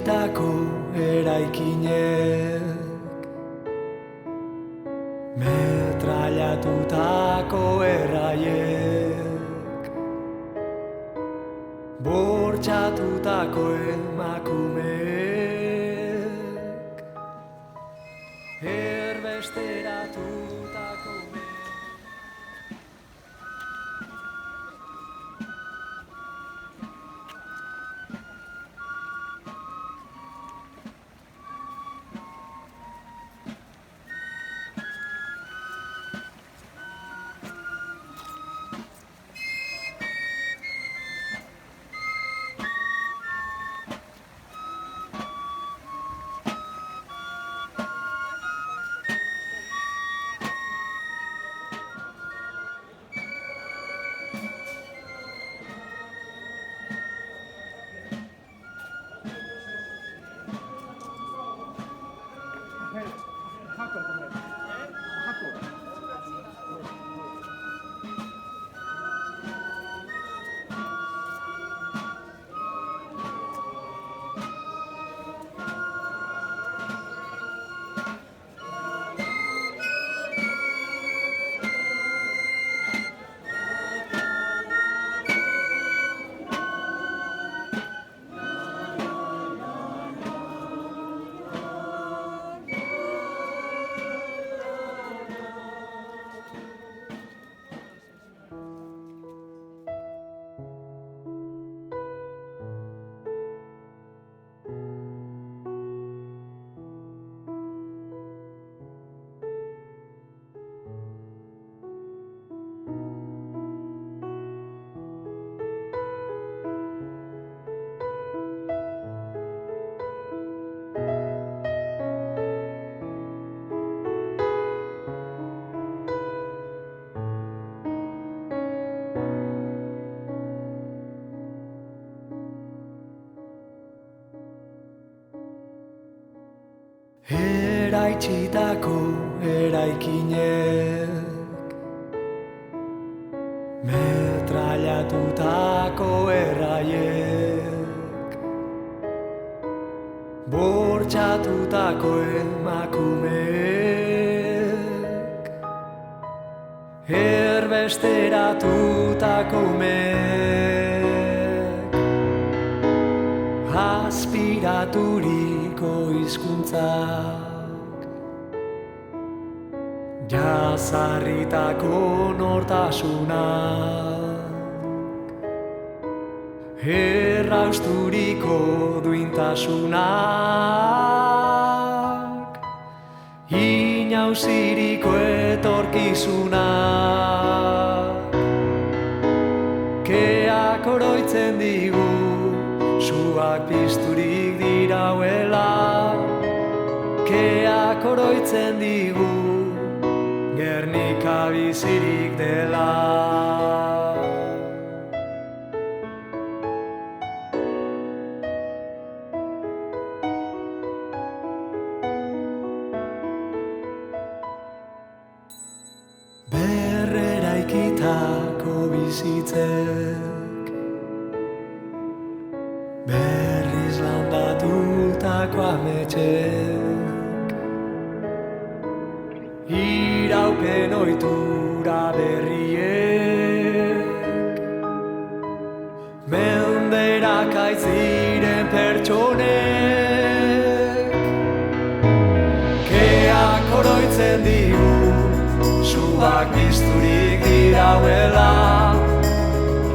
Eraitsitako eraikinek, metrailatutako erraiek, bortxatutako emakumeek, erbesteratutako eraitsitako eraikinek, metrailatutako erraiek, bortxatutako emakumeek, erbesteratutako umeek, aspiraturiko hizkuntzak, jazarritako nortasunak, errausturiko duintasunak, inauziriko etorkizunak, keak oroitzen digu, suak pizturik dirauela, keak oroitzen digu, Gernika bizirik dela. Berreraikitako bizitzek, berriz landatutako ametxek, iraupen ohitura berriek, menderak aitziren pertsonek, keak oroitzen digu, suak pizturik dirauela,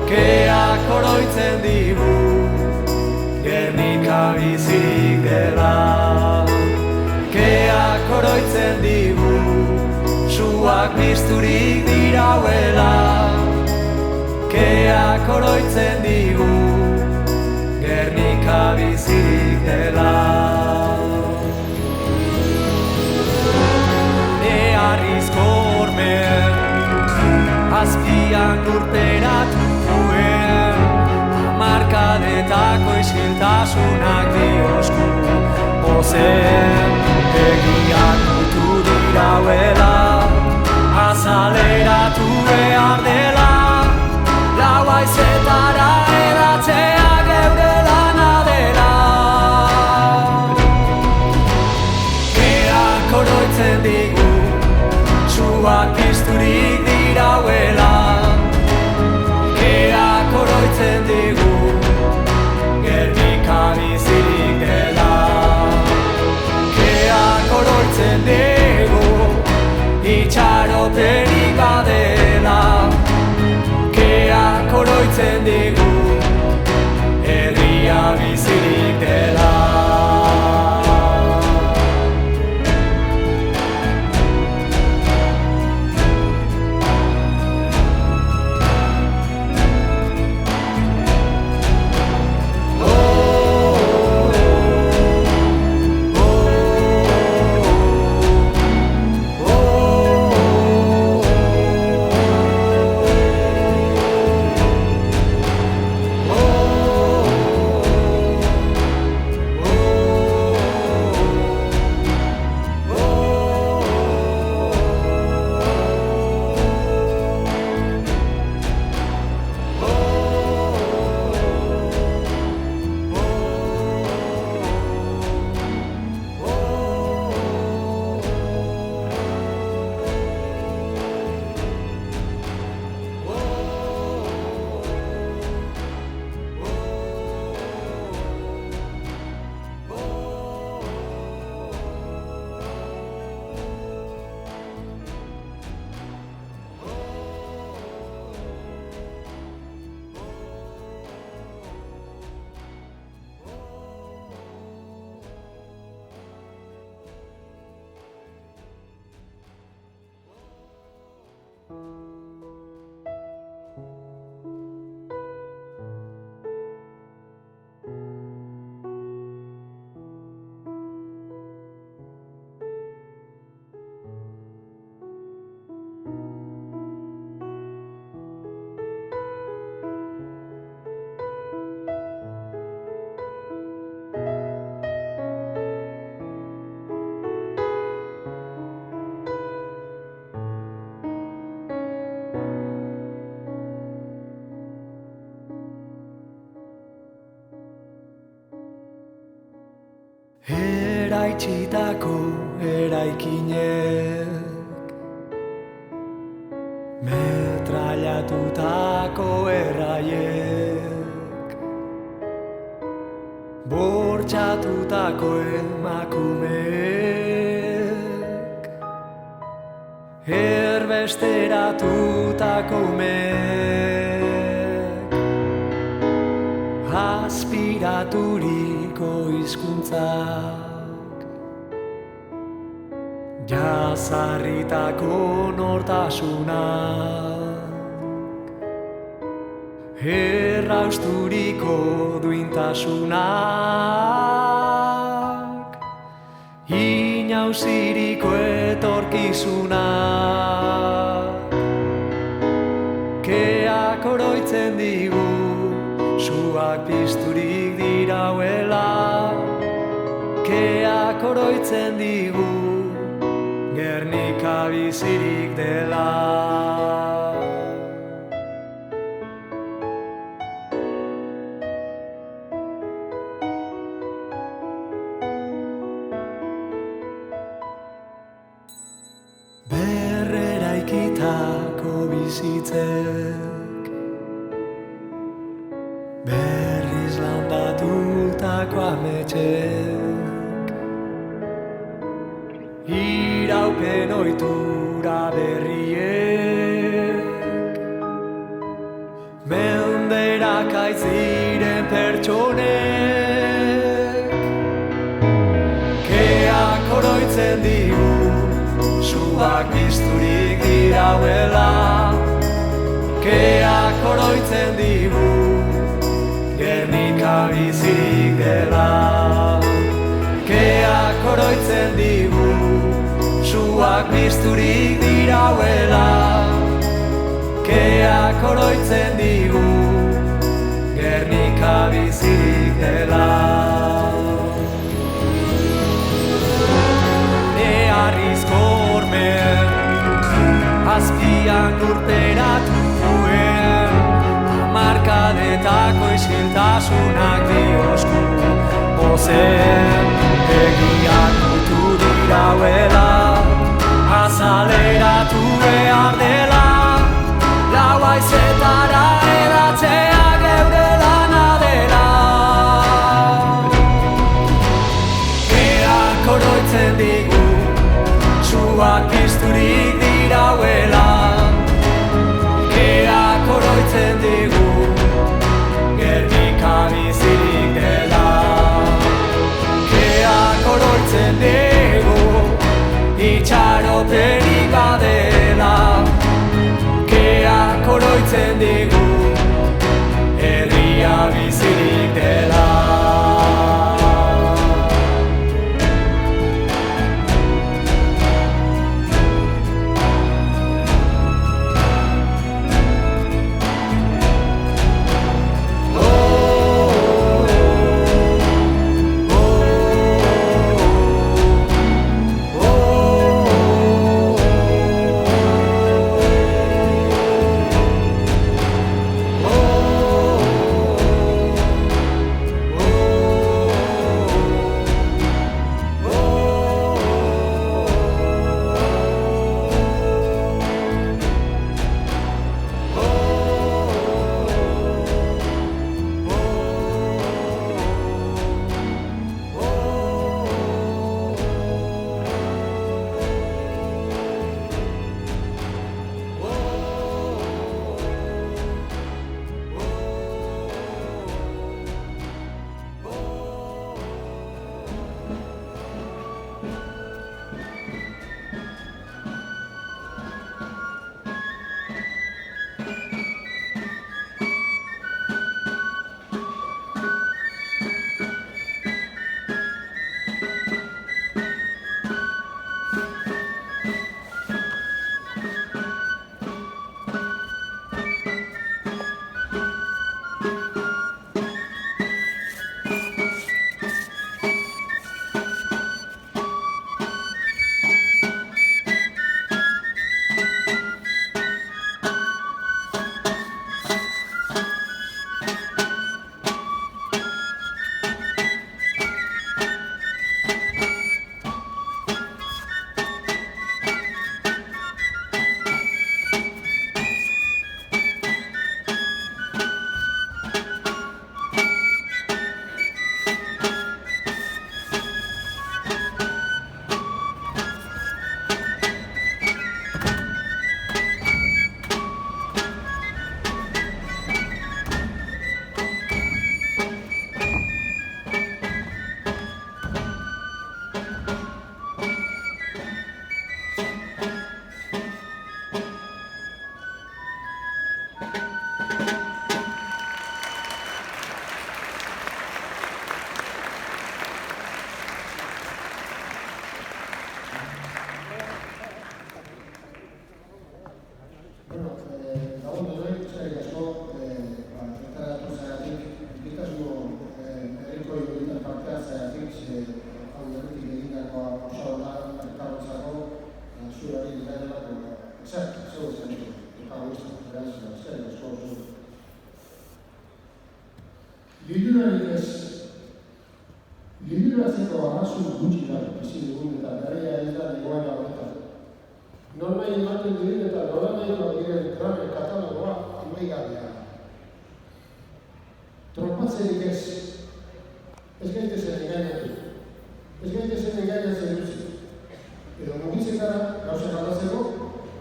keak oroitzen digu, Gernika bizirik dela, keak oroitzen digu, suak pizturik dirauela, keak oroitzen digu, Gernika bizirik dela. Neharrizko hormen, azpian lurperatuen, hamarkadetako isiltasunak diosku pozen, egiak mutu dirauela, azaleratu behar dela, lau haizetara edatzea geure lana dela. oroitzen digu, suak pizturik dirauela. Keak oroitzen digu, Gernika bizirik dela. Keak oroitzen digu, itxaropenik badela. Keak oroitzen digu, herria bizirik dela. Eraitsitako eraikinek, metrailatutako erraiek, bortxatutako emakumeek, erbesteratutako umeek, aspiraturiko hizkuntzak, jazarritako nortasunak, errausturiko duintasunak, inauziriko etorkizunak. Keak oroitzen digu, suak pizturik dirauela. Keak oroitzen digu, Gernika bizirik dela. Berreraikitako bizitzek, berriz landatutako ametxek, iraupen ohitura berriek, menderak aitziren pertsonek. Keak oroitzen digu, suak pizturik dirauela. Keak oroitzen digu, Gernika bizirik dela. Keak oroitzen digu, suak pizturik dirauela. Keak oroitzen digu, Gernika bizirik dela. Neharrizko hormen, azpian lurperatuen, hamarkadetako isiltasunak diosku ozen, egiak mutu dirauela. Eskuak pizturik dirauela, keak oroitzen digu, Gernika bizirik dela. Keak oroitzen digu, itxaropenik badela. Keak oroitzen digu, herria bizirik dela. Liberatzeko arrazoi gutxi da bizi dugun eta garaia ez da egoera honetan. Nornahi ematen diren eta nolanahi diren grame katalogoa amaigabea. Tropatzerik ez gaitezen engainatu. Ez gaitezen engainatzen duzi. Edo mugitzen gara gauzak aldatzeko,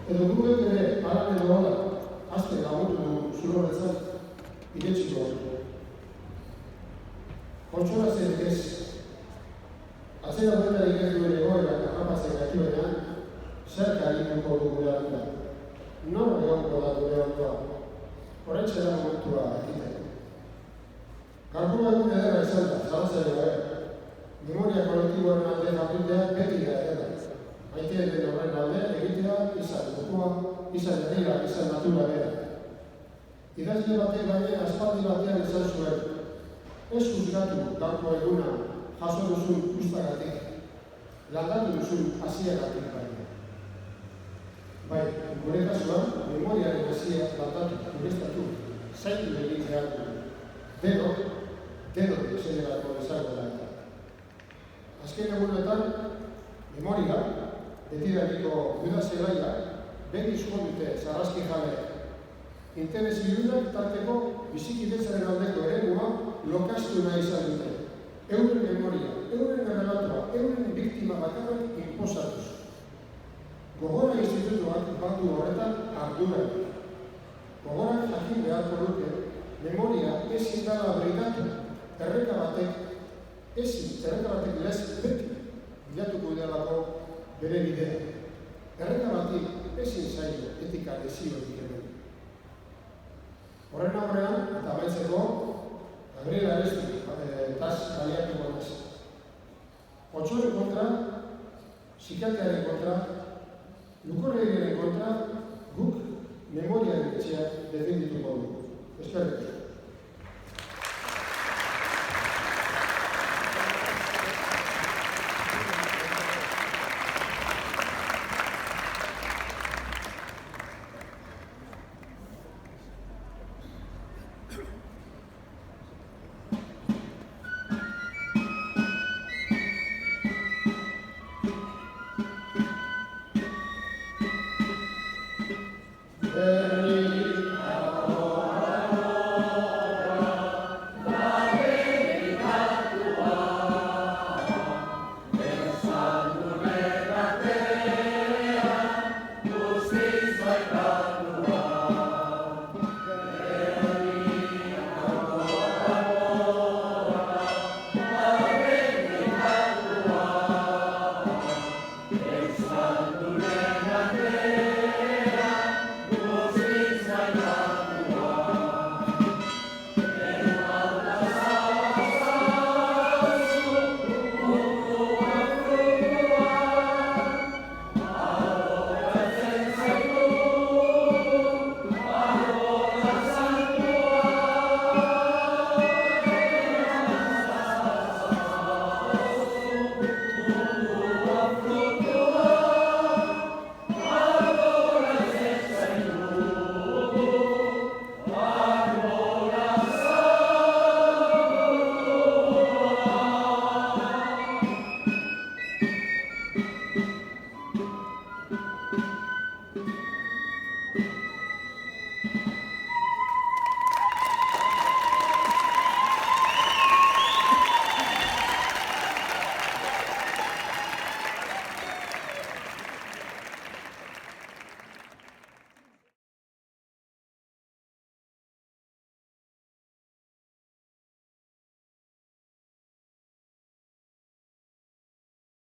edo gure ere aran edo hola, azte lagundu zuloretzat iretsiko hori. Kontsolatzerik ez. Atzera horretarik ez duen egoerak akapatzen gaituenean, zer garituko du gure ardura. Nor egongo da gure ardura. Horretxe da momentua egiteko. Gaurko egun ederra izan da, zaratzen gara. Memoria kolektiboaren alde jakutea beti da ederra. Maitea den horren alde egitea izan dukua, izan herrira, izan natura bera. Idazle batek baina aspaldi batean izan zuen. Ez juzgatu gaurko eguna jaso duzun guztagatik, landatu duzun hasieratik baina. Bai, gure kasuan, memoriaren hasia landatu, urestatu, zaindu egin behar du. Denok zenerako izango da eta. Azken egunetan, memoria, betidariko gudazelaia, begi zuen dute zarrazki jaleak. Interes ilunak tarteko bizikidetzaren aldeko eredua lokastu nahi izan dute. Euren memoria, euren relatua, euren biktima bakarrak inposatuz. Gogora institutuak badu horretan ardura. Gogorak jakin beharko luke, memoria ezin dela brindatu, erreka batek lez beti bilatuko delako bere bidea. Erreka batik ezin zaio etika leziorik hemen. Horren aurrean, eta amaitzeko, Gabriela Aresti, taz baliatu gonez. Otsoren kontra, psikiatriaren kontra, lukorregiaren kontra, guk memoriaren etxeak defendituko dugu. Eskerrik.